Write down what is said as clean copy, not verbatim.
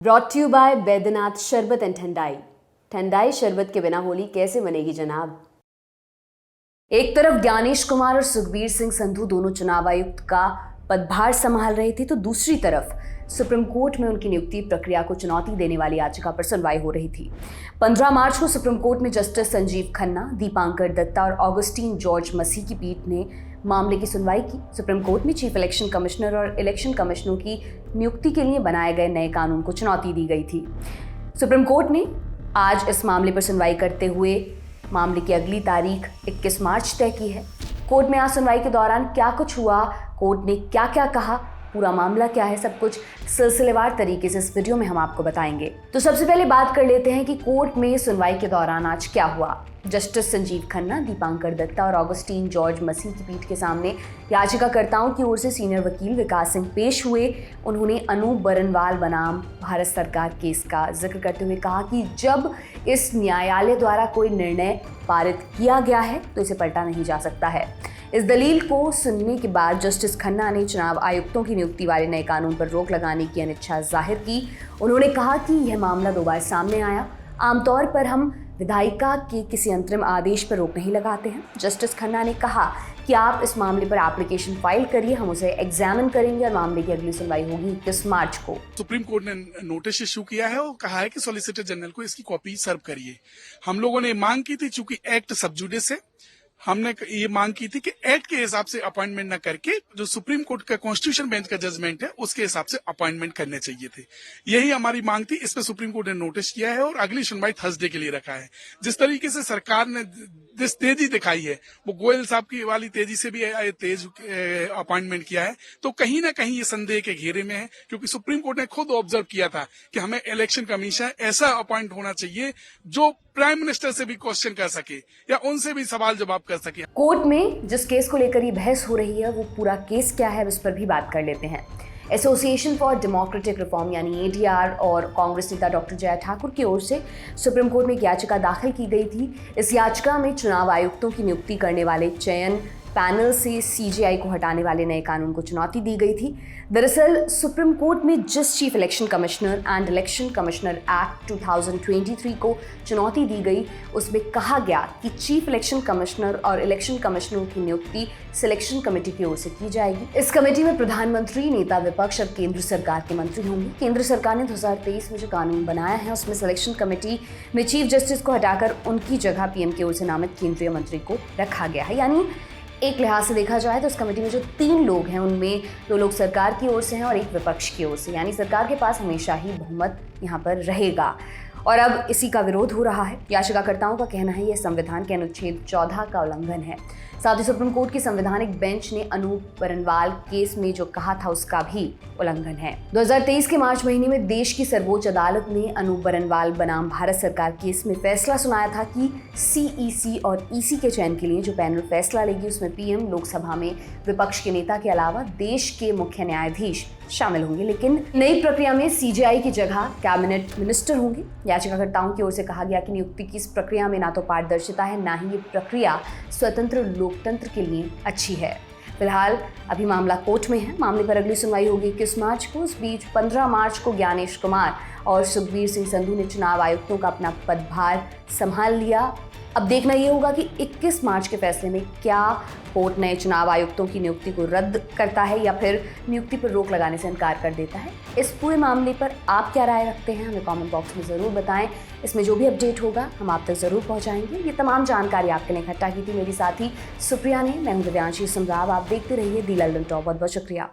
Brought you bye Baidyanath शरबत and ठंडाई। ठंडाई शरबत के बिना होली कैसे मनेगी जनाब। एक तरफ ज्ञानेश कुमार और सुखबीर सिंह संधू दोनों चुनाव आयुक्त का पदभार संभाल रहे थे, तो दूसरी तरफ सुप्रीम कोर्ट में उनकी नियुक्ति प्रक्रिया को चुनौती देने वाली याचिका पर सुनवाई हो रही थी। 15 मार्च को सुप्रीम कोर्ट में जस्टिस संजीव खन्ना, दीपांकर दत्ता और ऑगस्टीन जॉर्ज मसीह की पीठ ने मामले की सुनवाई की। सुप्रीम कोर्ट में चीफ इलेक्शन कमिश्नर और इलेक्शन कमिश्नरों की नियुक्ति के लिए बनाए गए नए कानून को चुनौती दी गई थी। सुप्रीम कोर्ट ने आज इस मामले पर सुनवाई करते हुए मामले की अगली तारीख 21 मार्च तय की है। कोर्ट में आज सुनवाई के दौरान क्या कुछ हुआ, कोर्ट ने क्या क्या कहा, पूरा मामला क्या है, सब कुछ सिलसिलेवार तरीके से इस वीडियो में हम आपको बताएंगे। तो सबसे पहले बात कर लेते हैं कि कोर्ट में सुनवाई के दौरान आज क्या हुआ। जस्टिस संजीव खन्ना, दीपांकर दत्ता और ऑगस्टीन जॉर्ज मसीह की पीठ के सामने याचिकाकर्ताओं की ओर से सीनियर वकील विकास सिंह पेश हुए। उन्होंने अनूप बरनवाल बनाम भारत सरकार केस का जिक्र करते हुए कहा कि जब इस न्यायालय द्वारा कोई निर्णय पारित किया गया है तो इसे पलटा नहीं जा सकता है। इस दलील को सुनने के बाद जस्टिस खन्ना ने चुनाव आयुक्तों की नियुक्ति वाले नए कानून पर रोक लगाने की अनिच्छा जाहिर की। उन्होंने कहा कि यह मामला 2 बार सामने आया। आमतौर पर हम विधायिका के किसी अंतरिम आदेश पर रोक नहीं लगाते हैं। जस्टिस खन्ना ने कहा कि आप इस मामले पर एप्लीकेशन फाइल करिए, हम उसे एग्जामिन करेंगे और मामले की अगली सुनवाई होगी 21 मार्च को। सुप्रीम कोर्ट ने नोटिस इशू किया है और कहा है कि सॉलिसिटर जनरल को इसकी कॉपी सर्व करिए। हम लोगों ने मांग की थी, चूंकि एक्ट सब जुडिस है, हमने ये मांग की थी कि एक्ट के हिसाब से अपॉइंटमेंट न करके जो सुप्रीम कोर्ट का कॉन्स्टिट्यूशन बेंच का जजमेंट है उसके हिसाब से अपॉइंटमेंट करने चाहिए थे। यही हमारी मांग थी। इस पर सुप्रीम कोर्ट ने नोटिस किया है और अगली सुनवाई थर्सडे के लिए रखा है। जिस तरीके से सरकार ने जिस तेजी दिखाई है वो गोयल साहब की वाली तेजी से भी तेज अपॉइंटमेंट किया है, तो कहीं ना कहीं ये संदेह के घेरे में है, क्योंकि सुप्रीम कोर्ट ने खुद ऑब्जर्व किया था कि हमें इलेक्शन कमीशन ऐसा अपॉइंट होना चाहिए जो प्राइम मिनिस्टर से भी क्वेश्चन कर सके या उनसे भी सवाल जवाब कर सके। कोर्ट में जिस केस को लेकर ये बहस हो रही है वो पूरा केस क्या है, इस पर भी बात कर लेते हैं। एसोसिएशन फॉर डेमोक्रेटिक रिफॉर्म यानी एडीआर और कांग्रेस नेता डॉक्टर जय ठाकुर की ओर से सुप्रीम कोर्ट में एक याचिका दाखिल की गई थी। इस याचिका में चुनाव आयुक्तों की नियुक्ति करने वाले चयन पैनल से सीजेआई को हटाने वाले नए कानून को चुनौती दी गई थी। दरअसल सुप्रीम कोर्ट में जिस chief election commissioner and election commissioner act 2023 को चुनौती दी गई, उसमें कहा गया कि चीफ इलेक्शन कमिश्नर और इलेक्शन कमिश्नरों की नियुक्ति सिलेक्शन कमेटी की ओर से की जाएगी। इस कमेटी में प्रधानमंत्री, नेता विपक्ष और केंद्र सरकार के मंत्री होंगे। केंद्र सरकार ने 2023 में जो कानून बनाया है उसमें सिलेक्शन कमेटी में चीफ जस्टिस को हटाकर उनकी जगह पीएम की ओर से नामित केंद्रीय मंत्री को रखा गया है। यानी एक लिहाज से देखा जाए तो इस कमेटी में जो 3 लोग हैं उनमें 2 लोग सरकार की ओर से हैं और 1 विपक्ष की ओर से, यानी सरकार के पास हमेशा ही बहुमत यहाँ पर रहेगा। और अब इसी का विरोध हो रहा है। याचिकाकर्ताओं का कहना है यह संविधान के अनुच्छेद 14 का उल्लंघन है। साथ ही सुप्रीम कोर्ट की संवैधानिक बेंच ने अनूप बरनवाल केस में जो कहा था उसका भी उल्लंघन है। 2023 के मार्च महीने में देश की सर्वोच्च अदालत ने अनूप बरनवाल बनाम भारत सरकार केस में फैसला सुनाया था कि सीईसी और ईसी के चयन के लिए जो पैनल फैसला लेगी उसमें पीएम, लोकसभा में विपक्ष के नेता के अलावा देश के मुख्य न्यायाधीश शामिल होंगे। लेकिन नई प्रक्रिया में सीजेआई की जगह कैबिनेट मिनिस्टर होंगे। याचिकाकर्ताओं की ओर से कहा गया कि नियुक्ति की इस प्रक्रिया में ना तो पारदर्शिता है, ना ही ये प्रक्रिया स्वतंत्र लोकतंत्र के लिए अच्छी है। फिलहाल अभी मामला कोर्ट में है। मामले पर अगली सुनवाई होगी 21 मार्च को। इस बीच 15 मार्च को ज्ञानेश कुमार और सुखबीर सिंह संधू ने चुनाव आयुक्तों का अपना पदभार संभाल लिया। अब देखना ये होगा कि 21 मार्च के फैसले में क्या कोर्ट नए चुनाव आयुक्तों की नियुक्ति को रद्द करता है या फिर नियुक्ति पर रोक लगाने से इनकार कर देता है। इस पूरे मामले पर आप क्या राय रखते हैं, हमें कमेंट बॉक्स में ज़रूर बताएं। इसमें जो भी अपडेट होगा हम आप तक ज़रूर पहुंचाएंगे। ये तमाम जानकारी आपके लिए इकट्ठा की थी मेरी साथी सुप्रिया ने। मैं हूं दिव्यांशी समराव। आप देखते रहिए दी लल्डन टॉप। बहुत बहुत शुक्रिया।